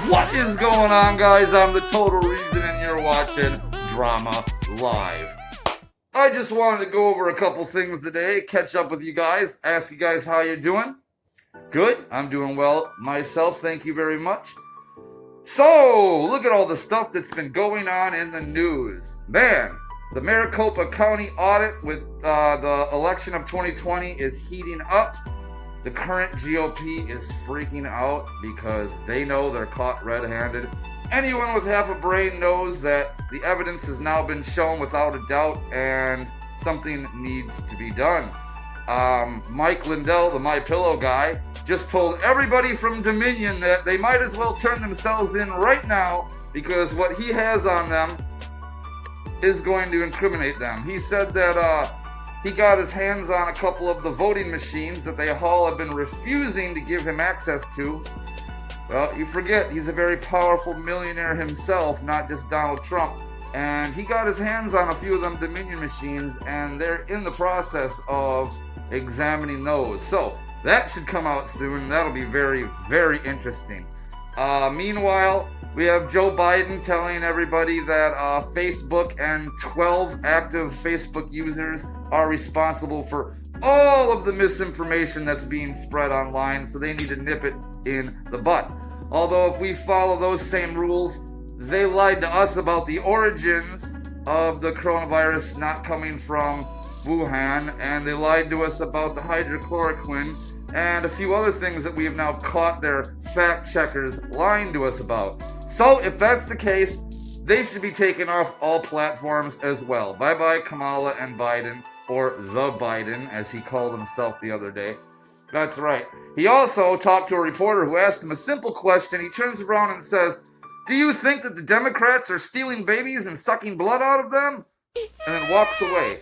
What is going on, guys? I'm the Total Reason, and you're watching Drama Live. I just wanted to go over a couple things today, catch up with you guys, ask you guys how you're doing. Good, I'm doing well myself, thank you very much. So, look at all the stuff that's been going on in the news. Man, the Maricopa County audit with the election of 2020 is heating up. The current GOP is freaking out because they know they're caught red-handed. Anyone with half a brain knows that the evidence has now been shown without a doubt and something needs to be done. Mike Lindell, the MyPillow guy, just told everybody from Dominion that they might as well turn themselves in right now because what he has on them is going to incriminate them. He said that he got his hands on a couple of the voting machines that they all have been refusing to give him access to. Well, you forget, he's a very powerful millionaire himself, not just Donald Trump. And he got his hands on a few of them Dominion machines, and they're in the process of examining those. So, that should come out soon. That'll be very, very interesting. Meanwhile, we have Joe Biden telling everybody that Facebook and 12 active Facebook users are responsible for all of the misinformation that's being spread online, so they need to nip it in the butt. Although if we follow those same rules, they lied to us about the origins of the coronavirus not coming from Wuhan, and they lied to us about the hydrochloroquine and a few other things that we have now caught their fact checkers lying to us about. So if that's the case, they should be taken off all platforms as well. Bye-bye Kamala and Biden, or the Biden, as he called himself the other day. That's right. He also talked to a reporter who asked him a simple question. He turns around and says, "Do you think that the Democrats are stealing babies and sucking blood out of them?" And then walks away.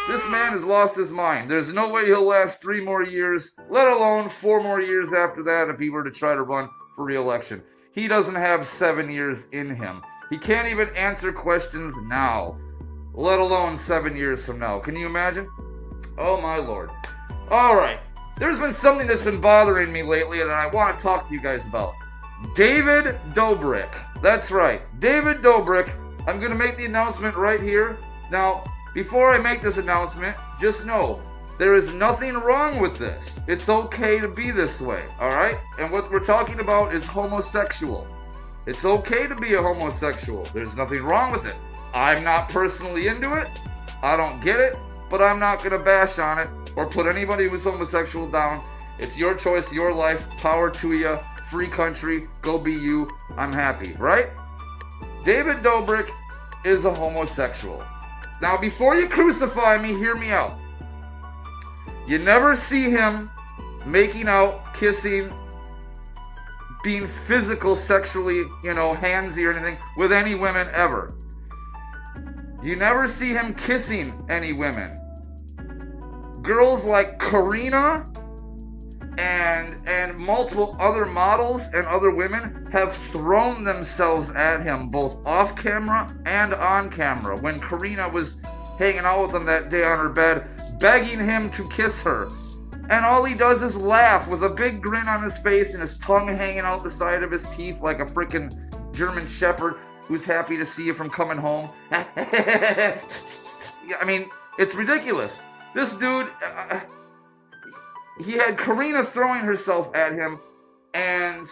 This man has lost his mind. There's no way he'll last 3 more years, let alone 4 more years after that if he were to try to run for re-election. He doesn't have 7 years in him. He can't even answer questions now, let alone 7 years from now. Can you imagine? Oh my lord. Alright, there's been something that's been bothering me lately and I want to talk to you guys about. David Dobrik. That's right, David Dobrik. I'm going to make the announcement right here. Now, before I make this announcement, just know, there is nothing wrong with this. It's okay to be this way, alright? And what we're talking about is homosexual. It's okay to be a homosexual. There's nothing wrong with it. I'm not personally into it. I don't get it, but I'm not going to bash on it or put anybody who's homosexual down. It's your choice, your life, power to you, free country, go be you. I'm happy, right? David Dobrik is a homosexual. Now, before you crucify me, hear me out. You never see him making out, kissing, being physical, sexually, handsy or anything with any women ever. You never see him kissing any women. Girls like Karina and multiple other models and other women have thrown themselves at him both off camera and on camera when Karina was hanging out with him that day on her bed, begging him to kiss her. And all he does is laugh with a big grin on his face and his tongue hanging out the side of his teeth like a freaking German shepherd who's happy to see you from coming home. I mean, it's ridiculous. This dude, he had Karina throwing herself at him, and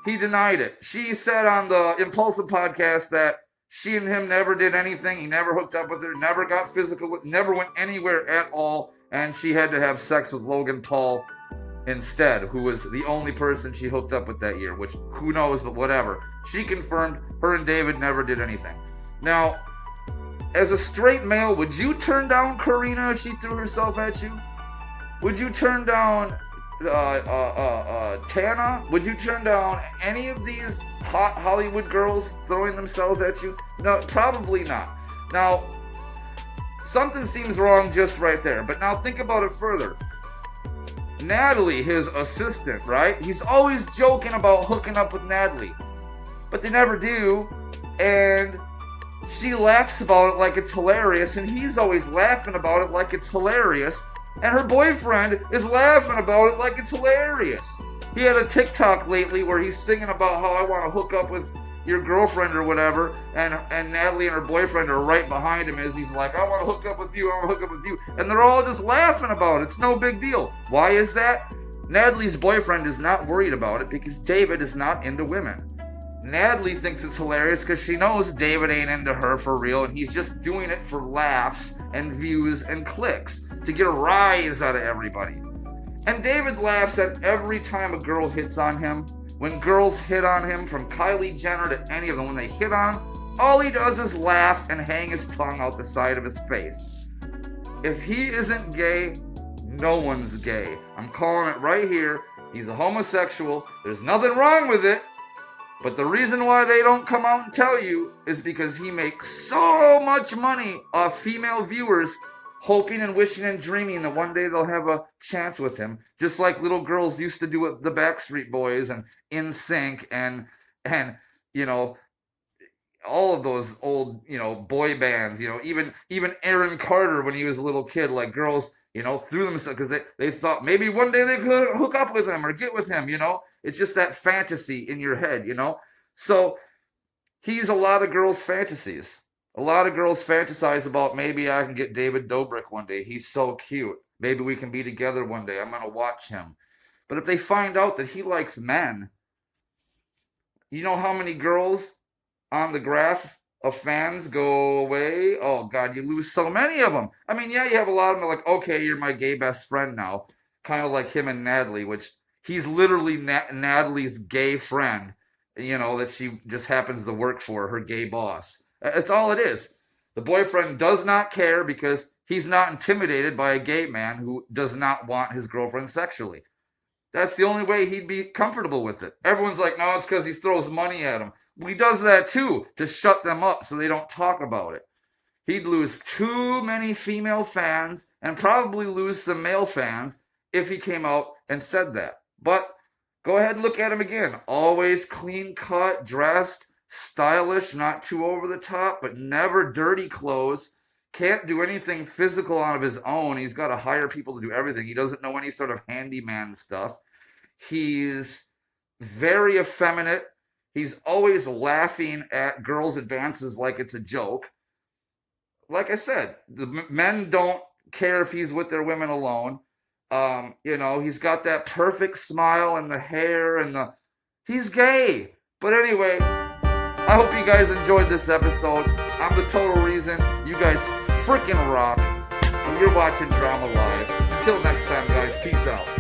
he denied it. She said on the Impulsive podcast that she and him never did anything. He never hooked up with her, never got physical with, never went anywhere at all, and she had to have sex with Logan Paul instead, who was the only person she hooked up with that year, which who knows, but whatever. She confirmed her and David never did anything. Now, as a straight male, would you turn down Karina if she threw herself at you? Would you turn down Tana? Would you turn down any of these hot Hollywood girls throwing themselves at you? No, probably not. Now, something seems wrong just right there. But now think about it further. Natalie, his assistant, right? He's always joking about hooking up with Natalie. But they never do. And she laughs about it like it's hilarious. And he's always laughing about it like it's hilarious. And her boyfriend is laughing about it like it's hilarious. He had a TikTok lately where he's singing about how I want to hook up with your girlfriend or whatever, and Natalie and her boyfriend are right behind him as he's like, I want to hook up with you, I want to hook up with you. And they're all just laughing about it. It's no big deal. Why is that? Natalie's boyfriend is not worried about it because David is not into women. Natalie thinks it's hilarious because she knows David ain't into her for real, and he's just doing it for laughs and views and clicks to get a rise out of everybody. And David laughs at every time a girl hits on him. When girls hit on him, from Kylie Jenner to any of them, when they hit on him, all he does is laugh and hang his tongue out the side of his face. If he isn't gay, no one's gay. I'm calling it right here. He's a homosexual. There's nothing wrong with it. But the reason why they don't come out and tell you is because he makes so much money off female viewers, hoping and wishing and dreaming that one day they'll have a chance with him, just like little girls used to do with the Backstreet Boys and NSYNC and you know, all of those old, you know, boy bands, you know, even Aaron Carter when he was a little kid, like girls, you know, threw themselves because they thought maybe one day they could hook up with him or get with him, you know. It's just that fantasy in your head, you know. So he's a lot of girls' fantasies. A lot of girls fantasize about maybe I can get David Dobrik one day. He's so cute. Maybe we can be together one day. I'm going to watch him. But if they find out that he likes men, you know how many girls on the graph of fans go away? Oh, God, you lose so many of them. I mean, yeah, you have a lot of them like, okay, you're my gay best friend now. Kind of like him and Natalie, which he's literally Natalie's gay friend, you know, that she just happens to work for, her gay boss. That's all it is. The boyfriend does not care because he's not intimidated by a gay man who does not want his girlfriend sexually. That's the only way he'd be comfortable with it. Everyone's like, no, it's because he throws money at him. Well, he does that too, to shut them up so they don't talk about it. He'd lose too many female fans and probably lose some male fans if he came out and said that. But go ahead and look at him again. Always clean cut, dressed, stylish, not too over the top, but never dirty clothes. Can't do anything physical out of his own. He's got to hire people to do everything. He doesn't know any sort of handyman stuff. He's very effeminate. He's always laughing at girls' advances like it's a joke. Like I said, the men don't care if he's with their women alone. You know, he's got that perfect smile and the hair and he's gay. But anyway, I hope you guys enjoyed this episode. I'm the Total Reason. You guys freaking rock. And you're watching Drama Live. Until next time, guys. Peace out.